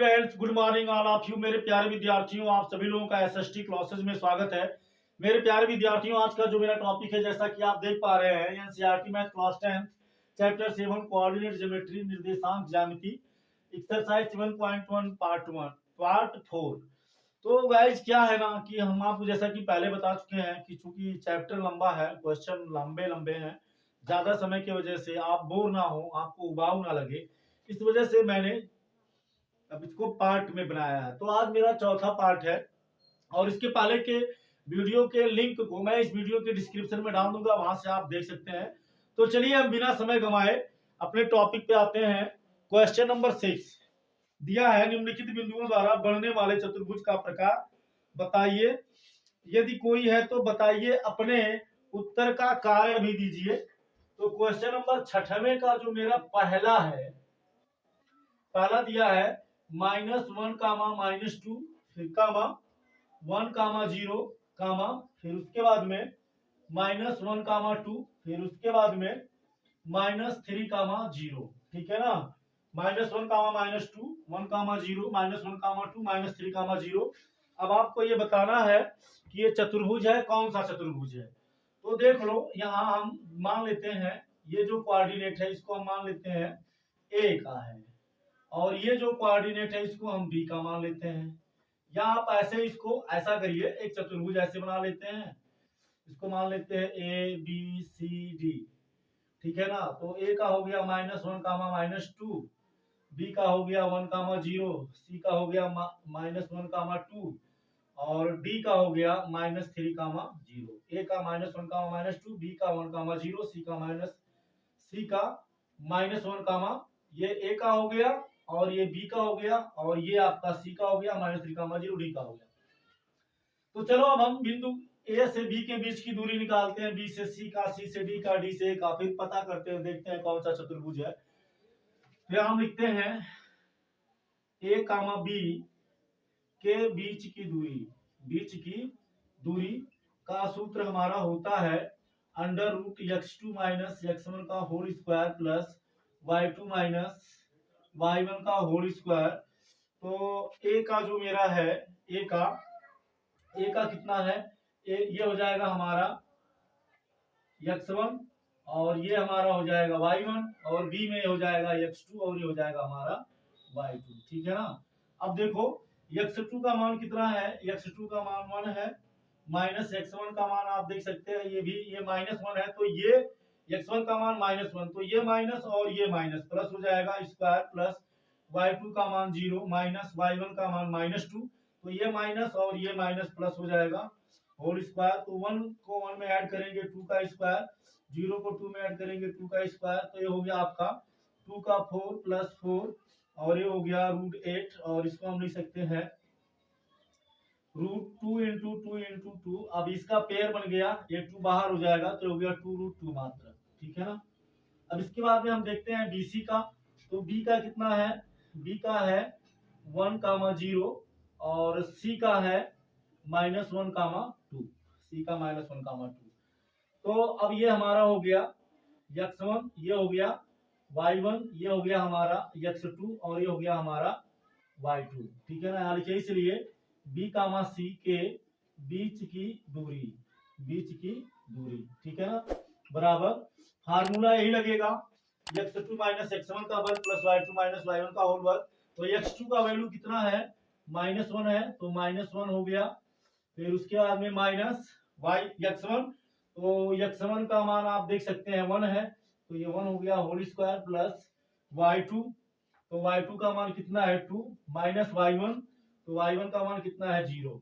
Students, good morning all of you. मेरे प्यारे विद्यार्थियों, आप सभी लोगों का एसएसटी क्लासेस में स्वागत है। मेरे प्यारे विद्यार्थियों, आज का जो मेरा टॉपिक है, जैसा कि आप देख पा रहे हैं, NCERT math class 10 chapter 7 coordinate geometry निर्देशांक ज्यामिति एक्सरसाइज 7.1 पार्ट 4। तो गाइस क्या है ना कि हम आपको जैसा कि पहले बता चुके हैं कि चूंकि चैप्टर लंबा है, क्वेश्चन लंबे लंबे हैं, ज्यादा समय की वजह से आप बोर ना हो, आपको उबाऊ ना लगे, इस वजह से मैंने अब इसको पार्ट में बनाया है। तो आज मेरा चौथा पार्ट है और इसके पहले के वीडियो के लिंक को मैं इस वीडियो के डिस्क्रिप्शन में डाल दूंगा, वहां से आप देख सकते हैं। तो चलिए हम बिना समय गंवाए अपने टॉपिक पे आते हैं। क्वेश्चन नंबर 6 दिया है, निम्नलिखित बिंदुओं द्वारा बनने वाले चतुर्भुज का प्रकार बताइए। यदि कोई है तो बताइए, अपने उत्तर का कारण भी दीजिए। तो क्वेश्चन नंबर 6वें का जो मेरा पहला है, पहला दिया है -1 कामा -2 फिर कामा 1 कामा 0 कामा फिर उसके बाद में -1 कामा 2 फिर उसके बाद में -3 कामा 0। ठीक है ना, -1 कामा -2 1 कामा 0 -1 कामा 2 -3 कामा 0। अब आपको ये बताना है कि ये चतुर्भुज है, कौन सा चतुर्भुज है। तो देख लो, यहाँ हम मान लेते हैं ये जो कोऑर्डिनेट है इसको हम मान लेते हैं ए का है, और ये जो कोऑर्डिनेट है इसको हम बी का मान लेते हैं। या आप ऐसे इसको ऐसा करिए, एक चतुर्भुज ऐसे बना लेते हैं, इसको मान लेते हैं ए बी सी डी। ठीक है ना, तो ए का हो गया -1 कामा -2, बी का हो गया 1 कामा 0, सी का हो गया -1 कामा 2 और डी का हो गया -3 कामा 0। ए का -1 कामा -2, बी का 1 कामा 0, सी का -1 कामा, ये ए का हो गया और ये बी का हो गया और ये आपका सी का हो गया, -3 कामा 0 डी का हो गया। तो चलो अब हम बिंदु ए से बी के बीच की दूरी निकालते हैं, बी से सी का, सी से डी का, डी से ए का, फिर पता करते हैं, देखते हैं कौन सा चतुर्भुज है। फिर हम लिखते हैं ए कामा बी के बीच की दूरी का सूत्र हमारा होता है √x2 - x1 का whole square plus y2 - y1 का होल स्क्वायर। तो ए का जो मेरा है, ए का कितना है, ये हो जाएगा हमारा x1 और ये हमारा हो जाएगा y1 और b में हो जाएगा x2 और ये हो जाएगा हमारा y2। ठीक है ना। अब देखो x2 का मान कितना है, x2 का मान 1 है, -x1 का मान आप देख सकते हैं, ये -1 है, तो ये x1 का मान -1, तो ये माइनस और ये माइनस प्लस हो जाएगा स्क्वायर प्लस y2 का मान 0 माइनस y1 का मान -2, तो ये माइनस और ये माइनस प्लस हो जाएगा होल स्क्वायर। तो 1 को 1 में ऐड करेंगे 2 का स्क्वायर, 0 को 2 में ऐड करेंगे 2 का स्क्वायर, तो ये हो गया आपका 2 का 4 प्लस 4 और ये हो गया √8 और इसको हम लिख सकते हैं √2 × 2 × 2। अब इसका पेयर बन गया, ये 2 बाहर हो जाएगा तो हो गया 2√2 मात्र। ठीक है ना। अब इसके बाद में हम देखते हैं बीसी का। तो बी का कितना है, बी का है 1 कामा 0 और सी का है -1 कामा 2, सी का -1 कामा 2। तो अब ये हमारा हो गया x1, ये हो गया y1, ये हो गया हमारा x2 और ये हो गया हमारा y2। ठीक है ना, यहाँ लिखिए इसलिए b कामा सी के बीच की दूरी, ठीक है ना, बराबर फार्मूला यही लगेगा x2 - x1 का वर्ग प्लस y2 - y1 का होल वर्ग। तो x2 का वैल्यू कितना है, -1 है, तो -1 हो गया। फिर उसके बाद में माइनस x1, तो x1 का मान आप देख सकते हैं 1 है, तो ये 1 हो गया होल स्क्वायर प्लस y2, तो y2 का मान कितना है 2 माइनस y1, तो y1 का मान कितना है 0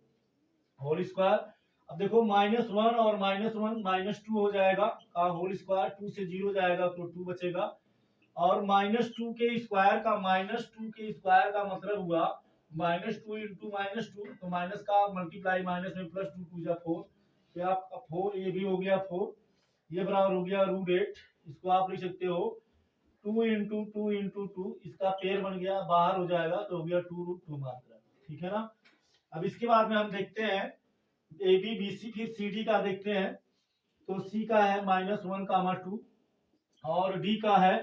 होल स्क्वायर। अब देखो -1 और -1 -2 हो जाएगा का होल स्क्वायर, 2 से 0 जाएगा तो 2 बचेगा और -2 के स्क्वायर का मतलब हुआ -2 × -2, तो माइनस का मल्टीप्लाई माइनस में प्लस 2 2 4, फिर आपका 4, ये भी हो गया 4, ये बराबर हो गया √8। इसको आप लिख सकते हो 2 × 2 × 2, इसका पेयर बन गया, बाहर हो जाएगा तो हो गया 2√2 मात्रा। ठीक है ना। अब इसके बाद में हम देखते हैं ए बी बी सी, फिर सी डी का देखते हैं। तो सी का है -1 कामा 2 और डी का है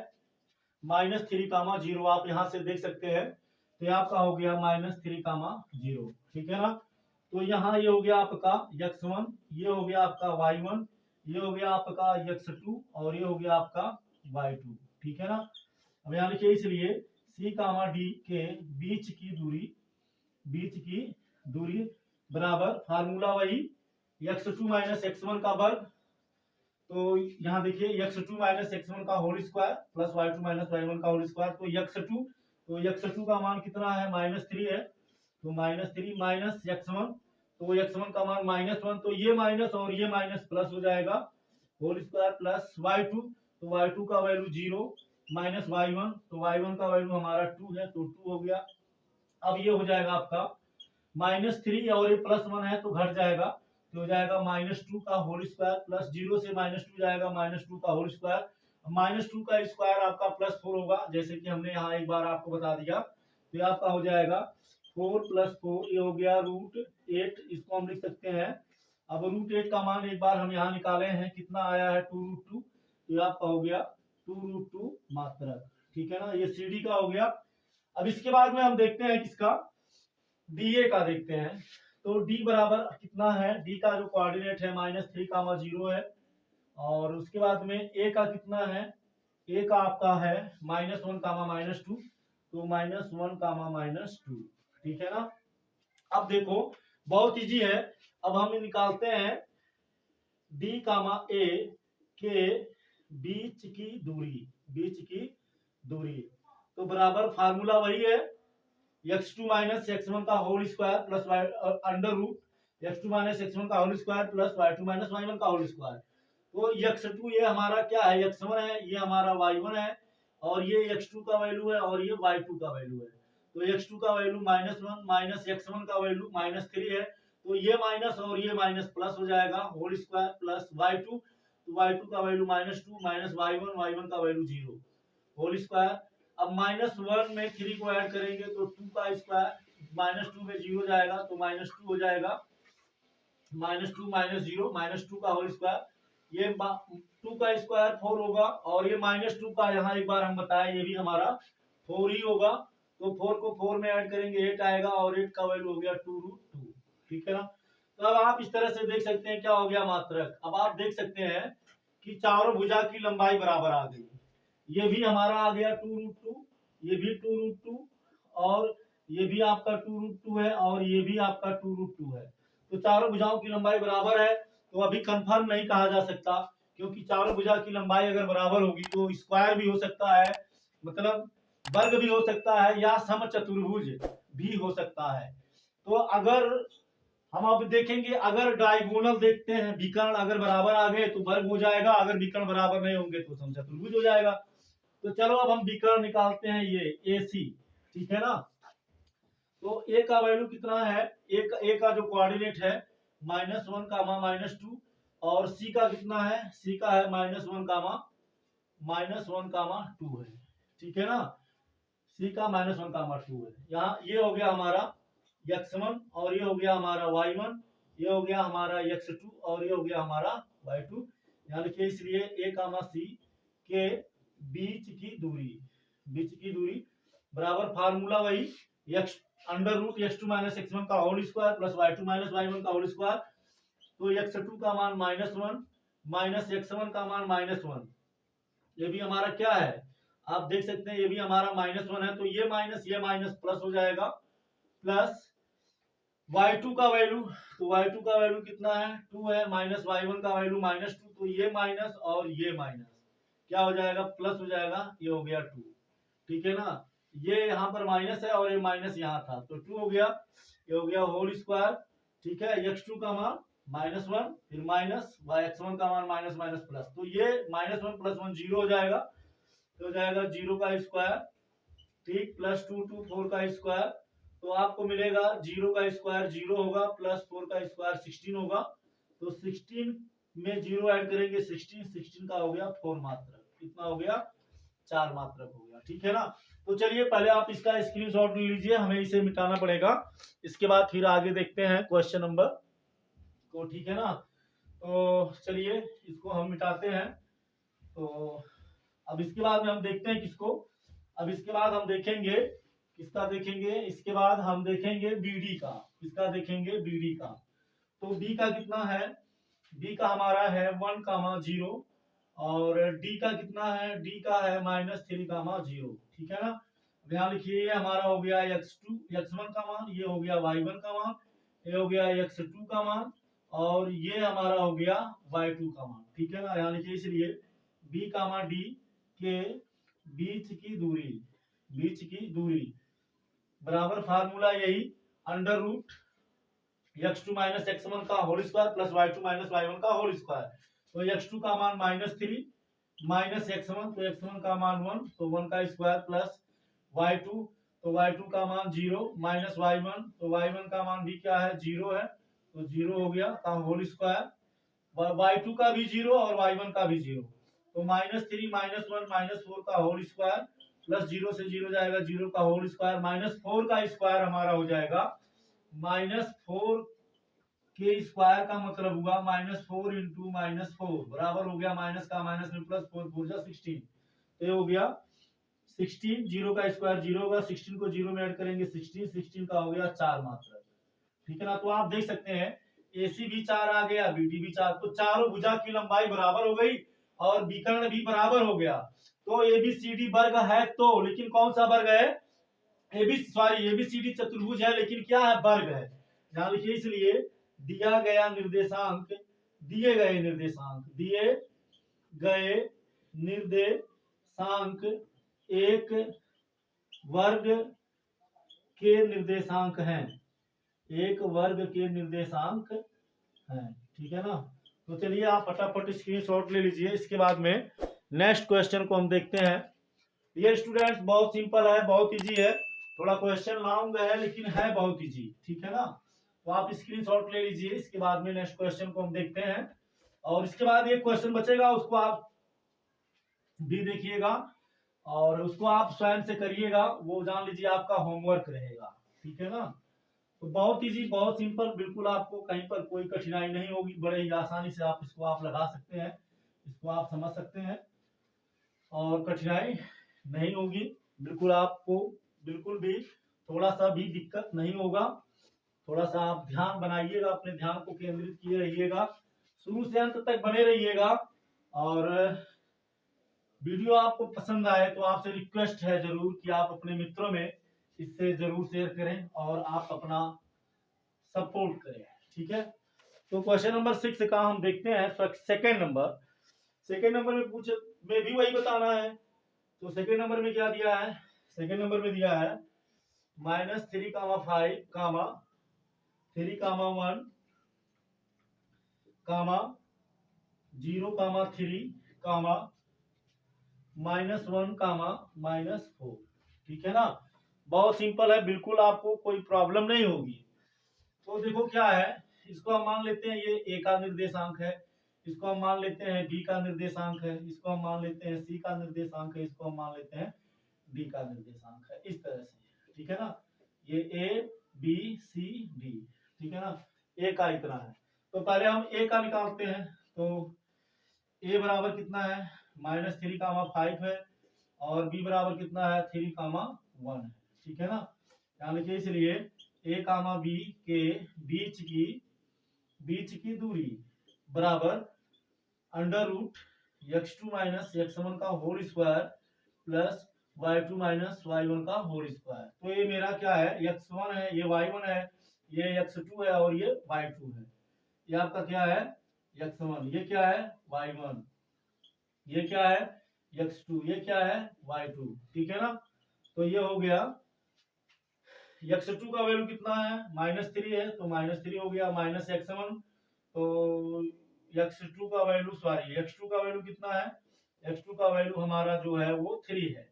-3 कामा 0, आप यहां से देख सकते हैं। तो ये आपका हो गया -3, 0, ठीक है ना। तो यहाँ ये हो गया आपका x1, ये हो गया आपका y1, ये हो गया आपका x2 और ये हो गया आपका y2, ठीक है ना। अब यहाँ लिखिए, इसलिए C, D के बीच की दूरी बराबर फार्मूला वही x2 माइनस x1 का वर्ग। तो यहाँ देखिए x2 माइनस x1 का whole square plus y2 minus y1 का होल स्क्वायर। तो x2 का मान कितना है, -3 है, तो -3 माइनस x1, तो x1 का मान -1, तो ये माइनस और ये माइनस प्लस हो जाएगा, होल स्क्वायर प्लस y2, तो y2 का वैल्यू 0 माइनस y1, तो y1 का वैल्यू हमारा 2 है, तो 2 हो गया। अब ये हो जाएगा आपका -3 और ये +1 है तो घट जाएगा, तो हो जाएगा -2 का होल स्क्वायर प्लस 0 से -2 जाएगा -2 का होल स्क्वायर। -2 का स्क्वायर आपका +4 होगा, जैसे कि हमने यहाँ एक बार आपको बता दिया। तो आपका हो जाएगा 4 + 4, ये हो गया √8, इसको हम लिख सकते हैं। अब √8 का मान एक बार हम यहाँ निकाले हैं, कितना आया है 2√2, तो आपका हो गया 2√2 मात्रक, ठीक है ना। ये CD का हो गया। अब इसके बाद में हम देखते हैं किसका, DA का देखते हैं। तो D बराबर कितना है, D का जो कोऑर्डिनेट है -3, 0 है, और उसके बाद में A का कितना है, A का आपका है -1, -2, तो -1, -2, ठीक है ना। अब देखो बहुत इजी है, अब हम निकालते हैं D, A के बीच की दूरी, तो बराबर फार्मूला वही है x2 माइनस x1 का whole square plus x2 minus x1 का whole square plus y2 minus y1 का होल स्क्वायर। तो x2 ये हमारा क्या है, x1 है, ये हमारा y1 है, और ये x2 का वैल्यू है और ये y2 का वैल्यू है। तो x2 का वैल्यू -1 माइनस x1 का वैल्यू -3 है, तो ये माइनस और ये माइनस प्लस हो जाएगा, होल स्क्वायर प्लस y2, तो y2 का वैल्यू -2 माइनस y1 का वैल्यू 0, होल स्क्वायर। अब -1 में 3 को ऐड करेंगे तो 2 का स्क्वायर, -2 में 0 जाएगा तो -2 हो जाएगा, -2 -0 -2 का होल स्क्वायर, ये 2 का स्क्वायर 4 होगा, और ये -2 का यहाँ एक बार हम बताएं ये भी हमारा 4 ही होगा, तो 4 को 4 में ऐड करेंगे 8 आएगा, और 8 का वैल्यू हो गया 2√2, ठीक है ना। तो अब आप इस तरह से देख सकते हैं क्या हो गया मात्रक। अब आप देख सकते हैं कि चारों भुजा की लंबाई बराबर आ गई, ये भी हमारा आ गया 2√2, ये भी 2√2, और ये भी आपका 2√2 है, और ये भी आपका 2√2 है। तो चारों भुजाओं की लंबाई बराबर है, तो अभी कंफर्म नहीं कहा जा सकता, क्योंकि चारों भुजा की लंबाई अगर बराबर होगी तो स्क्वायर भी हो सकता है, मतलब वर्ग भी हो सकता है, या समचतुर्भुज भी हो सकता है। तो अगर हम अब देखेंगे, अगर डायगोनल देखते हैं, विकर्ण अगर बराबर आ गए तो वर्ग हो जाएगा, अगर विकर्ण बराबर नहीं होंगे तो समचतुर्भुज हो जाएगा। तो चलो अब हम विकर्ण निकालते हैं, ये AC, ठीक है ना। तो A का वैल्यू कितना है, A का जो कोऑर्डिनेट है -1, -2, और C का कितना है, C का है -1, -2 है, ठीक है ना। C का -1, 2 है। यहाँ ये हो गया हमारा x1, और ये हो गया हमारा y1, ये हो गया हमारा x2, और ये हो गया हमारा y2। यहाँ लिखिए, इसलिए A, C के बीच की दूरी बराबर फार्मूला वही x√x2 माइनस x1 का whole square plus y2 minus y1 का होल स्क्वायर। तो x2 का मान -1 माइनस x1 का मान -1, ये भी हमारा क्या है, आप देख सकते हैं, ये भी हमारा -1 है, तो ये माइनस प्लस हो जाएगा, प्लस y2 का वैल्यू, तो y2 का वैल्यू कितना है 2 है, माइनस y1 का वैल्यू -2, तो ये माइनस और ये माइनस क्या हो जाएगा, प्लस हो जाएगा, ये हो गया 2, ठीक है ना। ये यहाँ पर माइनस है और ये माइनस यहाँ था, तो 2 हो गया, ये हो गया होल स्क्वायर, ठीक है। x2 का मान -1, फिर माइनस x1 का मान माइनस प्लस, तो ये -1 + 1 0 हो जाएगा, तो हो जाएगा 0 का स्क्वायर, ठीक, प्लस 2 4 का स्क्वायर, तो आपको मिलेगा 0 का स्क्वायर 0 होगा, प्लस 4 का स्क्वायर 16 होगा, तो 16 में 0 ऐड करेंगे 16 का हो गया 4 मात्रक, कितना हो गया 4 मात्रक हो गया, ठीक है ना। तो चलिए पहले आप इसका स्क्रीनशॉट ले लीजिए, हमें इसे मिटाना पड़ेगा, इसके बाद फिर आगे देखते हैं क्वेश्चन नंबर को, ठीक है ना। तो चलिए इसको हम मिटाते हैं। तो अब इसके बाद में हम देखते हैं किसको, अब इसके बाद हम देखेंगे किसका देखेंगे, इसके बाद हम देखेंगे BD का। किसका देखेंगे, BD का। तो B का कितना है, B का हमारा है 1,0 और D का कितना है, D का है -3,0। ठीक है ना। अब यहाँ लिखिए ये हमारा हो गया x2 x1 का मान, ये हो गया y1 का मान, ये हो गया x2 का मान और ये हमारा हो गया y2 का मान। ठीक है ना। यहाँ लिखिए इसलिए B कामा D के बीच की दूरी बराबर फार्मूला यही under root x2 minus x1 का whole square plus y2 minus y1 का होल स्क्वायर। तो x2 का मान -3 माइनस x1 तो x1 का मान 1 तो 1 का स्क्वायर प्लस y2 तो y2 का मान 0 माइनस y1 तो y1 का मान भी क्या है 0 है तो 0 हो गया का होल स्क्वायर y2 का भी 0 और y1 का भी 0 तो -3 -1 -4 का होल स्क्वायर प्लस 0 से 0 जाएगा 0 का होल स्क्वायर -4 का स्क्वायर हमारा हो जाएगा -4 के स्क्वायर का मतलब हुआ -4 इंटू -4 बराबर हो गया माइनस का माइनस में प्लस 4 4 जा 16 तो ये हो गया 16 0 का स्क्वायर 0 होगा 16 को 0 में ऐड करेंगे 16 16 का हो गया 4 मात्रा। ठीक है ना। तो आप देख सकते हैं AC भी 4 आ गया BD भी 4 तो चारों भुजा की लंबाई बराबर हो गई और विकर्ण भी बराबर हो गया। तो ABCD वर्ग है तो लेकिन कौन सा वर्ग है, ABCD चतुर्भुज है लेकिन क्या है वर्ग है। यहाँ लिखिए इसलिए दिए गए निर्देशांक एक वर्ग के निर्देशांक हैं, एक वर्ग के निर्देशांक हैं। ठीक है ना। तो चलिए आप फटाफट स्क्रीनशॉट ले लीजिए। इसके बाद में नेक्स्ट क्वेश्चन को हम देखते हैं। ये स्टूडेंट्स बहुत सिंपल है, बहुत इजी है, थोड़ा क्वेश्चन लॉन्ग है लेकिन है बहुत इजी। ठीक है ना। तो आप स्क्रीनशॉट ले लीजिए। इसके बाद में नेक्स्ट क्वेश्चन को हम देखते हैं और इसके बाद एक क्वेश्चन बचेगा उसको आप भी देखिएगा और उसको आप स्वयं से करिएगा, वो जान लीजिए आपका होमवर्क रहेगा। ठीक है ना। तो बहुत इजी बहुत सिंपल, बिल्कुल आपको कहीं पर कोई कठिनाई नहीं होगी, बड़े ही आसानी से आप इसको आप लगा सकते हैं, इसको आप समझ सकते हैं और कठिनाई नहीं होगी। बिल्कुल आपको बिल्कुल भी थोड़ा सा भी दिक्कत नहीं होगा। थोड़ा सा आप ध्यान बनाइएगा, अपने ध्यान को केंद्रित किए रहिएगा, शुरू से अंत तक बने रहिएगा। और वीडियो आपको पसंद आए तो आपसे रिक्वेस्ट है जरूर कि आप अपने मित्रों में इससे जरूर शेयर करें और आप अपना सपोर्ट करें। ठीक है। तो क्वेश्चन नंबर 6 का हम देखते हैं। सेकंड नंबर में पूछे में भी वही बताना है। तो सेकंड नंबर में क्या दिया है, सेकंड नंबर में दिया है -3, 5, 3, 1, 0, 3, -1, -4। ठीक है ना। बहुत सिंपल है, बिल्कुल आपको कोई प्रॉब्लम नहीं होगी। तो देखो क्या है, इसको हम मान लेते हैं ये A का निर्देशांक है, इसको हम मान लेते हैं B का निर्देशांक है, इसको हम मान लेते हैं C का निर्देशांक है, इसको हम मान लेते हैं D का निर्देशांक है। इस तरह से। ठीक है ना। ये A B C D। ठीक है ना। A का इतना है तो पहले हम A का निकालते हैं। तो A बराबर कितना है -3, 5 है और B बराबर कितना है 3, 1 है। ठीक है ना। यहाँ लिखिए इसलिए A, B के बीच की दूरी बराबर under root x2 minus x1 का whole square plus y2 minus y1 का होल स्क्वायर। तो ये मेरा क्या है x1 है, ये y1 है, ये x2 है और ये y2 है। ये आपका क्या है x1, ये क्या है y1, ये क्या है x2, ये क्या है y2। ठीक है ना। तो ये हो गया x2 का वैल्यू कितना है -3 है तो -3 हो गया माइनस x1 तो x2 का वैल्यू x2 का वैल्यू कितना है, x2 का वैल्यू हमारा जो है वो 3 है।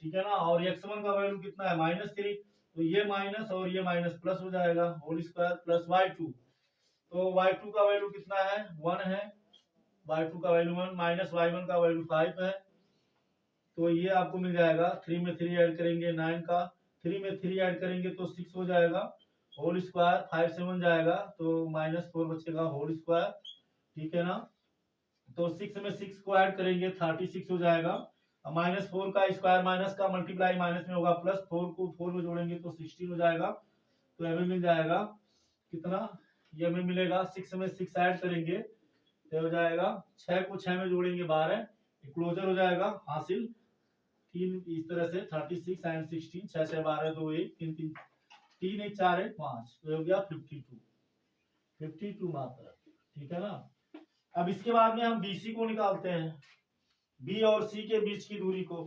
ठीक है ना। और x1 का वैल्यू कितना है -3 तो ये माइनस और ये माइनस प्लस हो जाएगा होल स्क्वायर प्लस y2 तो y2 का वैल्यू कितना है 1 है, y2 का वैल्यू 1 माइनस y1 का वैल्यू 5 है। तो ये आपको मिल जाएगा 3 में 3 ऐड करेंगे 9 का, 3 में 3 ऐड करेंगे तो 6 हो जाएगा होल स्क्वायर, 5 से 1 जाएगा तो -4 बचेगा होल स्क्वायर। ठीक है ना। तो 6 में 6 को ऐड करेंगे 36 हो जाएगा -4 का स्क्वायर माइनस का मल्टीप्लाई माइनस में होगा प्लस, 4 को 4 में जोड़ेंगे तो 16 हो जाएगा। तो हमें मिल जाएगा कितना, ये हमें मिलेगा 6 में 6 ऐड करेंगे तो हो जाएगा 6 को 6 में जोड़ेंगे 12, क्लोजर हो जाएगा हासिल। 3 इस तरह से 36 एंड 16, 6 6 12 2 1 3 3 3 1 4 1 5, तो हो गया 52 मात्रा। ठीक है ना। अब इसके बाद में हम BC को निकालते हैं, B और C के बीच की दूरी को।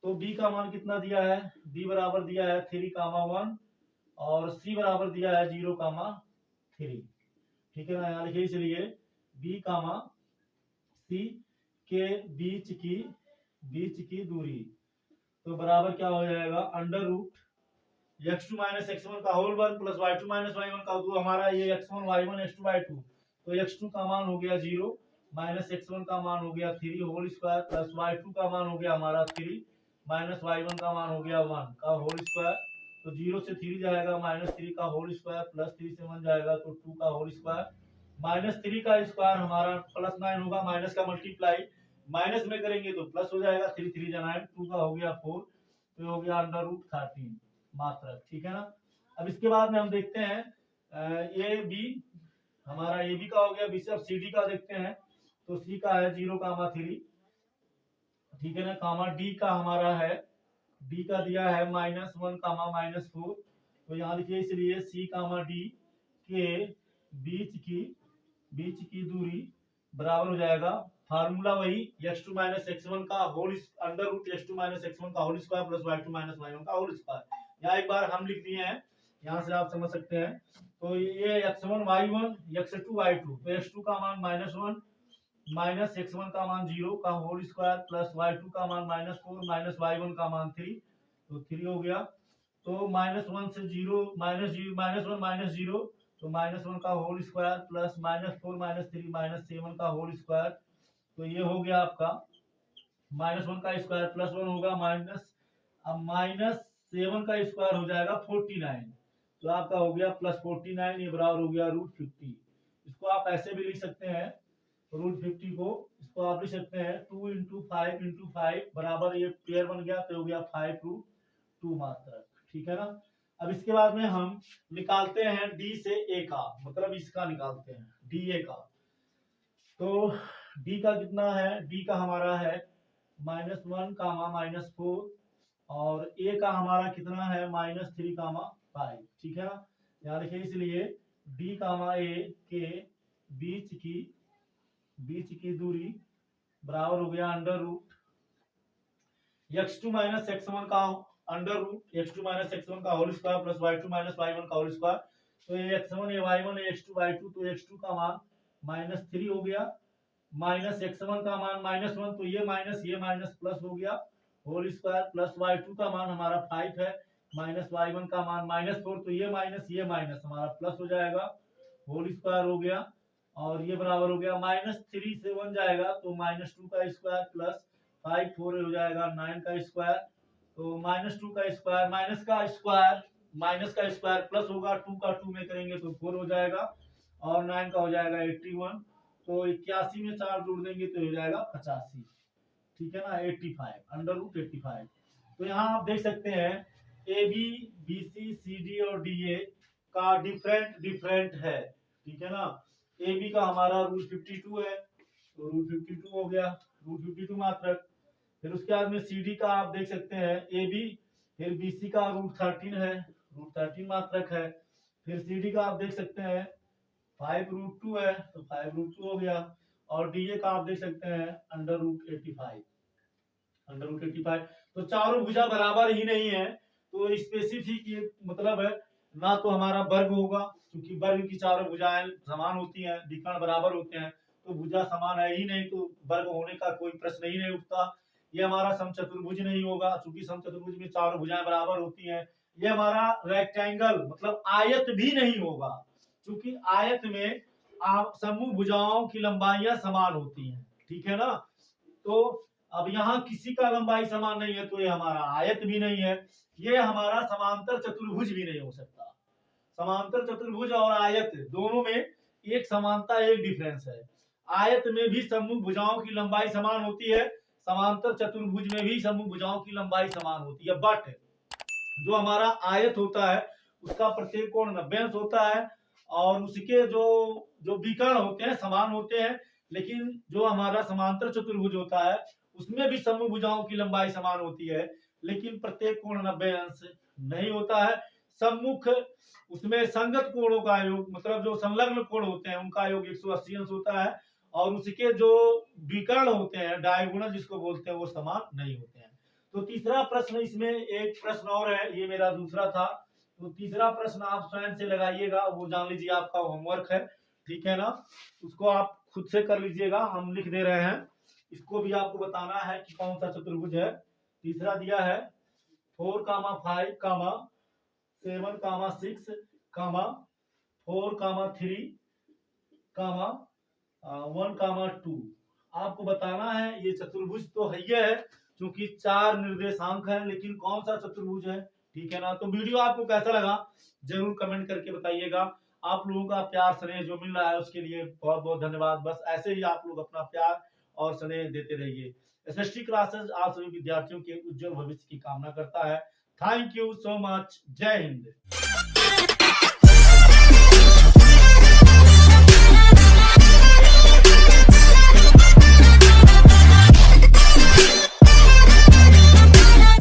तो B का मान कितना दिया है, B बराबर दिया है 3,1 और C बराबर दिया है 0,3। ठीक है ना। यहाँ लिखिए इसलिए B, C के बीच की दूरी तो बराबर क्या हो जाएगा, under root x2 minus x1 का होल वर्ग प्लस y2 माइनस y1 का, तो हमारा ये x1 y1 x2 y2, तो x2 का मान हो गया 0 माइनस x1 का मान हो गया 3 होल स्क्वायर प्लस y2 का मान हो गया हमारा 3 माइनस y1 का मान हो गया 1 का होल स्क्वायर। तो 0 से 3 जाएगा -3 का होल स्क्वायर प्लस 3 से 1 जाएगा तो 2 का होल स्क्वायर, -3 का स्क्वायर हमारा +9 होगा, माइनस का मल्टीप्लाई माइनस में करेंगे तो प्लस हो जाएगा, 3 3 जा 9, 2 का हो गया 4, तो हो गया अंडर रूट 13 मात्रक। ठीक है ना। अब इसके बाद में हम देखते हैं ए बी, हमारा ए बी का हो गया, बी से अब सी डी का देखते हैं। तो सी का है 0,3, ठीक है ना, कामा डी का हमारा है, डी का दिया है -1 -4। तो यहाँ लिखिए इसलिए सी कामा डी के बीच की दूरी बराबर हो जाएगा, फार्मूला वही x2 माइनस x1 का whole under root x2 minus x1 का whole square plus y2 minus y1 का होल स्क्वायर। यहाँ एक बार हम लिख दिए हैं, यहाँ से आप समझ सकते हैं। तो ये x1 y1 x2 y2, तो x2 का मान -1 माइनस x1 का मान 0 का होल स्क्वायर प्लस y2 का मान -4 माइनस y1 का मान 3, तो 3 हो गया। तो -1 से 0 -1 -0, तो -1 का होल स्क्वायर प्लस -4 -3 -7 का होल स्क्वायर, तो ये हो गया आपका -1 का स्क्वायर प्लस 1 होगा माइनस, अब -7 का स्क्वायर हो जाएगा 49, तो आपका हो गया +49, ये बराबर हो गया √50। इसको आप ऐसे भी लिख सकते हैं, √50 को इसको आप लिख सकते हैं 2 × 5 × 5 बराबर, ये पेयर बन गया तो हो गया 5√2 मात्रक। ठीक है ना। अब इसके बाद में हम निकालते हैं डी से ए का, मतलब इसका निकालते हैं डी ए का। तो डी का कितना है, डी का हमारा है -1 -4 और ए का हमारा कितना है -3 5। ठीक है ना। यहाँ देखिए इसलिए डी ए के बीच की दूरी बराबर हो गया under root x2 minus x1 का under root x2 minus x1 का whole square plus y2 minus y1 का होल स्क्वायर। तो ये x1 ये y1 ये x2 y2, तो x2 का मान -3 हो गया, माइनस x1 का मान -1, तो ये माइनस प्लस हो गया होल स्क्वायर प्लस y2 का मान हमारा 5 है, माइनस y1 का मान -4, तो ये माइनस हमारा प्लस हो जाएगा, होल स्क्वायर हो गया और ये बराबर हो गया -3 से 1 जाएगा तो -2 का स्क्वायर प्लस 5 4 हो जाएगा 9 का स्क्वायर, तो -2 का स्क्वायर माइनस का स्क्वायर प्लस होगा, 2 का 2 में करेंगे तो 4 हो जाएगा और 9 का हो जाएगा 81, तो 81 में 4 जोड़ देंगे तो हो जाएगा 85। ठीक है ना, 85 अंडर रूट 85। तो यहाँ आप देख सकते हैं A B B C C D और डी ए का डिफरेंट है। ठीक है ना। ए बी का हमारा √52 है, तो √52 हो गया, √52 मात्रक। फिर उसके बाद में सी डी का आप देख सकते हैं ए बी, फिर बी सी का √13 है, √13 मात्रक है। फिर सी डी का आप देख सकते हैं 5√2 है, तो 5√2 हो गया और डी ए का आप देख सकते हैं √85, √85। तो चारों भुजा बराबर ही नहीं है, तो स्पेसिफिक ये मतलब है ना, तो हमारा वर्ग होगा, क्योंकि वर्ग की चारों भुजाएं समान होती हैं, विकर्ण बराबर होते हैं, तो भुजा समान है ही नहीं, तो वर्ग होने का कोई प्रश्न ही नहीं उठता। ये हमारा समचतुर्भुज नहीं होगा, क्योंकि समचतुर्भुज में चारों भुजाएं बराबर होती हैं। ये हमारा रेक्टेंगल मतलब आयत भी नहीं होगा, क्योंकि आयत में समूह भुजाओं की लंबाइयां समान होती हैं। ठीक है ना। तो अब यहाँ किसी का लंबाई समान नहीं है, तो ये हमारा आयत भी नहीं है, ये हमारा समांतर चतुर्भुज भी नहीं हो सकता। समांतर चतुर्भुज और आयत दोनों में एक समानता एक डिफरेंस है। आयत में भी समूह भुजाओं की लंबाई समान होती है, समांतर चतुर्भुज में भी समूह भुजाओं की लंबाई समान होती है, बट जो हमारा आयत होता है उसका प्रत्येक कोण 90 अंश होता है और उसके जो जो विकर्ण होते हैं समान होते हैं, लेकिन जो हमारा समांतर चतुर्भुज होता है उसमें भी समूह भुजाओं की लंबाई समान होती है, लेकिन प्रत्येक कोण 90 अंश नहीं होता है। सम्मुख उसमें संगत कोणों का योग, मतलब जो संलग्न कोण होते हैं उनका योग 180 अंश होता है और उसके जो विकर्ण होते हैं डायगोनल जिसको बोलते हैं वो समान नहीं होते हैं। तो तीसरा प्रश्न, इसमें एक प्रश्न और है, ये मेरा दूसरा था, तो तीसरा प्रश्न आप स्वयं से लगाइएगा, वो जान लीजिए आपका होमवर्क है, ठीक है ना, उसको आप खुद से कर लीजिएगा, हम लिख दे रहे हैं। इसको भी आपको बताना है कि कौन सा चतुर्भुज है। तीसरा दिया है 4, 5, 7, 6, 4, 3, 1, 2। आपको बताना है, ये चतुर्भुज तो है ही है क्योंकि 4 निर्देशांक है, लेकिन कौन सा चतुर्भुज है, ठीक है ना। तो वीडियो आपको कैसा लगा जरूर कमेंट करके बताइएगा। आप लोगों का प्यार स्नेह जो मिल रहा है उसके लिए बहुत बहुत धन्यवाद। बस ऐसे ही आप लोग अपना प्यार और स्नेह देते रहिए। एसएसटी क्लासेस आप सभी विद्यार्थियों के उज्जवल भविष्य की कामना करता है। Thank you so much. जय हिंद।